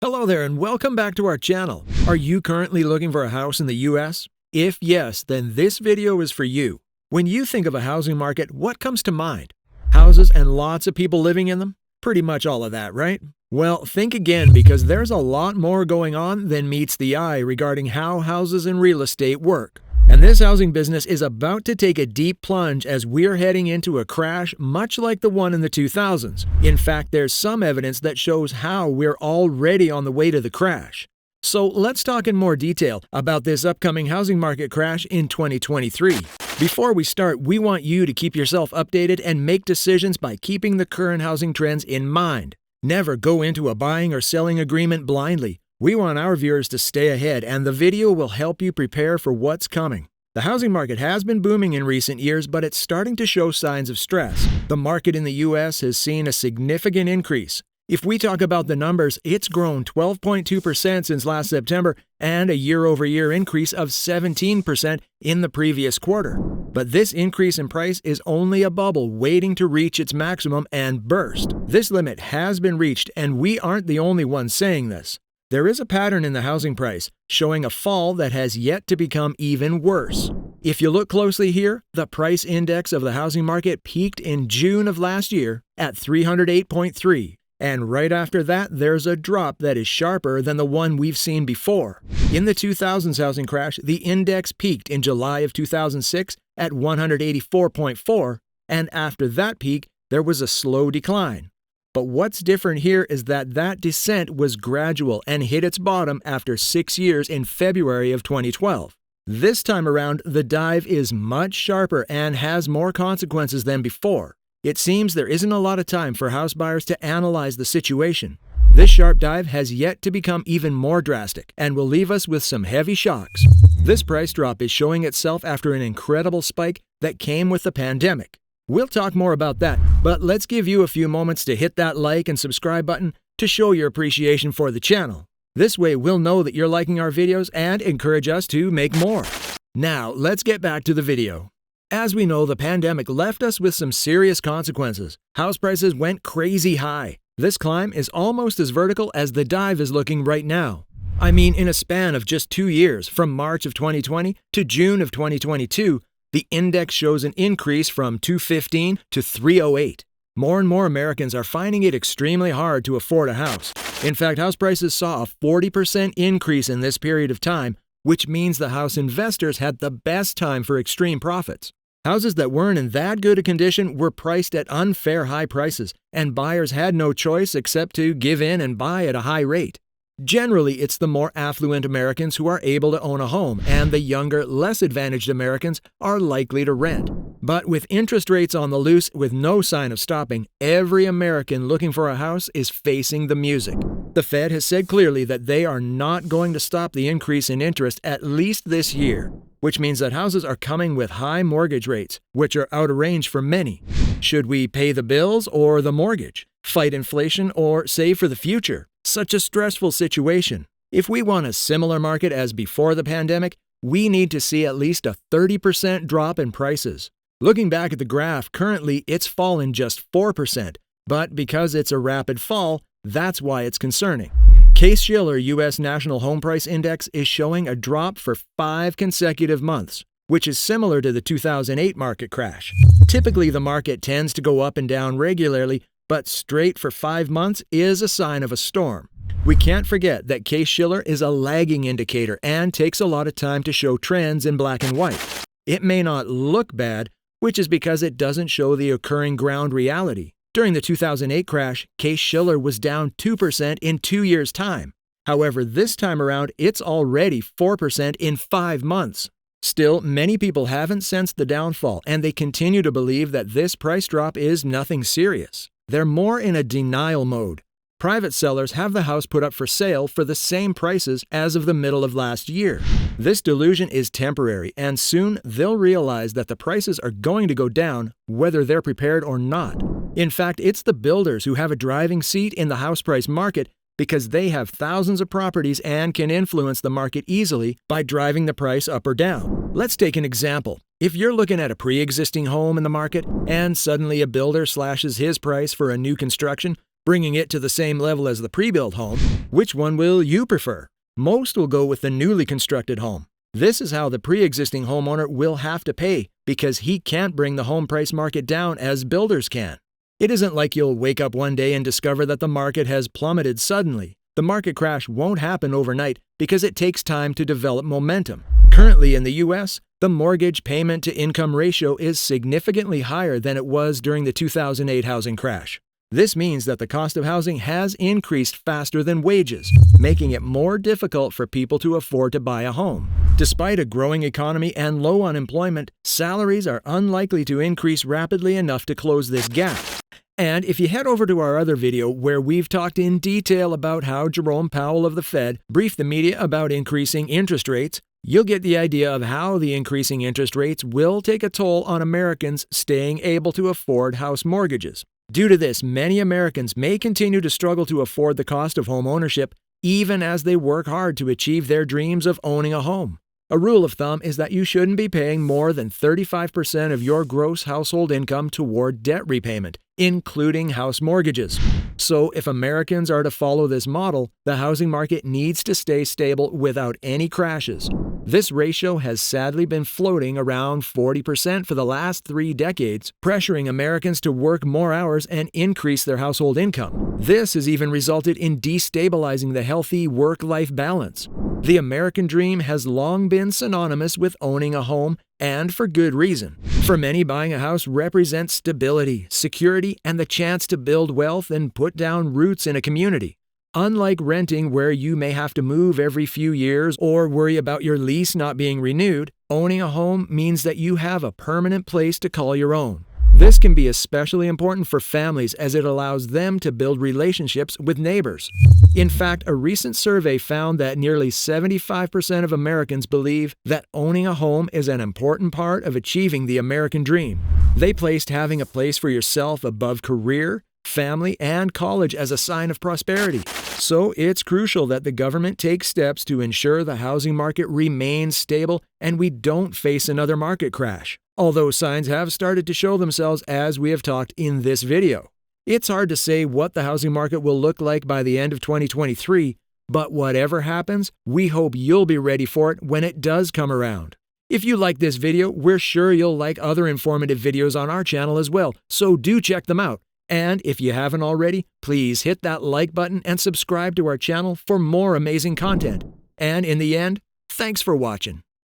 Hello there and welcome back to our channel. Are you currently looking for a house in the US? If yes, then this video is for you. When you think of a housing market, what comes to mind? Houses and lots of people living in them? Pretty much all of that, right? Well, think again because there's a lot more going on than meets the eye regarding how houses and real estate work. And this housing business is about to take a deep plunge as we're heading into a crash much like the one in the 2000s. In fact, there's some evidence that shows how we're already on the way to the crash. So let's talk in more detail about this upcoming housing market crash in 2023. Before we start, we want you to keep yourself updated and make decisions by keeping the current housing trends in mind. Never go into a buying or selling agreement blindly. We want our viewers to stay ahead, and the video will help you prepare for what's coming. The housing market has been booming in recent years, but it's starting to show signs of stress. The market in the US has seen a significant increase. If we talk about the numbers, it's grown 12.2% since last September and a year-over-year increase of 17% in the previous quarter. But this increase in price is only a bubble waiting to reach its maximum and burst. This limit has been reached, and we aren't the only ones saying this. There is a pattern in the housing price, showing a fall that has yet to become even worse. If you look closely here, the price index of the housing market peaked in June of last year at 308.3, and right after that, there's a drop that is sharper than the one we've seen before. In the 2000s housing crash, the index peaked in July of 2006 at 184.4, and after that peak, there was a slow decline. But what's different here is that descent was gradual and hit its bottom after 6 years in February of 2012. This time around, the dive is much sharper and has more consequences than before. It seems there isn't a lot of time for house buyers to analyze the situation. This sharp dive has yet to become even more drastic and will leave us with some heavy shocks. This price drop is showing itself after an incredible spike that came with the pandemic. We'll talk more about that, but let's give you a few moments to hit that like and subscribe button to show your appreciation for the channel. This way we'll know that you're liking our videos and encourage us to make more. Now, let's get back to the video. As we know, the pandemic left us with some serious consequences. House prices went crazy high. This climb is almost as vertical as the dive is looking right now. I mean, in a span of just 2 years, from March of 2020 to June of 2022, the index shows an increase from 215 to 308. More and more Americans are finding it extremely hard to afford a house. In fact, house prices saw a 40% increase in this period of time, which means the house investors had the best time for extreme profits. Houses that weren't in that good a condition were priced at unfair high prices, and buyers had no choice except to give in and buy at a high rate. Generally, it's the more affluent Americans who are able to own a home, and the younger, less advantaged Americans are likely to rent. But with interest rates on the loose with no sign of stopping, every American looking for a house is facing the music. The Fed has said clearly that they are not going to stop the increase in interest at least this year, which means that houses are coming with high mortgage rates, which are out of range for many. Should we pay the bills or the mortgage? Fight inflation or save for the future? Such a stressful situation. If we want a similar market as before the pandemic, we need to see at least a 30% drop in prices. Looking back at the graph, currently it's fallen just 4%, but because it's a rapid fall, that's why it's concerning. Case-Shiller U.S. National Home Price Index is showing a drop for 5 consecutive months, which is similar to the 2008 market crash. Typically, the market tends to go up and down regularly, but straight for 5 months is a sign of a storm. We can't forget that Case-Shiller is a lagging indicator and takes a lot of time to show trends in black and white. It may not look bad, which is because it doesn't show the occurring ground reality. During the 2008 crash, Case-Shiller was down 2% in 2 years' time. However, this time around, it's already 4% in 5 months. Still, many people haven't sensed the downfall, and they continue to believe that this price drop is nothing serious. They're more in a denial mode. Private sellers have the house put up for sale for the same prices as of the middle of last year. This delusion is temporary, and soon they'll realize that the prices are going to go down, whether they're prepared or not. In fact, it's the builders who have a driving seat in the house price market because they have thousands of properties and can influence the market easily by driving the price up or down. Let's take an example. If you're looking at a pre-existing home in the market and suddenly a builder slashes his price for a new construction, bringing it to the same level as the pre-built home. Which one will you prefer? Most will go with the newly constructed home. This is how the pre-existing homeowner will have to pay because he can't bring the home price market down as builders can. It isn't like you'll wake up one day and discover that the market has plummeted suddenly. The market crash won't happen overnight because it takes time to develop momentum. Currently in the U.S., the mortgage payment to income ratio is significantly higher than it was during the 2008 housing crash. This means that the cost of housing has increased faster than wages, making it more difficult for people to afford to buy a home. Despite a growing economy and low unemployment, salaries are unlikely to increase rapidly enough to close this gap. And if you head over to our other video where we've talked in detail about how Jerome Powell of the Fed briefed the media about increasing interest rates, you'll get the idea of how the increasing interest rates will take a toll on Americans staying able to afford house mortgages. Due to this, many Americans may continue to struggle to afford the cost of home ownership, even as they work hard to achieve their dreams of owning a home. A rule of thumb is that you shouldn't be paying more than 35% of your gross household income toward debt repayment, including house mortgages. So if Americans are to follow this model, the housing market needs to stay stable without any crashes. This ratio has sadly been floating around 40% for the last 3 decades, pressuring Americans to work more hours and increase their household income. This has even resulted in destabilizing the healthy work-life balance. The American dream has long been synonymous with owning a home, and for good reason. For many, buying a house represents stability, security, and the chance to build wealth and put down roots in a community. Unlike renting, where you may have to move every few years or worry about your lease not being renewed, owning a home means that you have a permanent place to call your own. This can be especially important for families as it allows them to build relationships with neighbors. In fact, a recent survey found that nearly 75% of Americans believe that owning a home is an important part of achieving the American dream. They placed having a place for yourself above career, family, and college as a sign of prosperity. So it's crucial that the government takes steps to ensure the housing market remains stable and we don't face another market crash. Although signs have started to show themselves as we have talked in this video. It's hard to say what the housing market will look like by the end of 2023, but whatever happens, we hope you'll be ready for it when it does come around. If you like this video, we're sure you'll like other informative videos on our channel as well, so do check them out. And if you haven't already, please hit that like button and subscribe to our channel for more amazing content. And in the end, thanks for watching.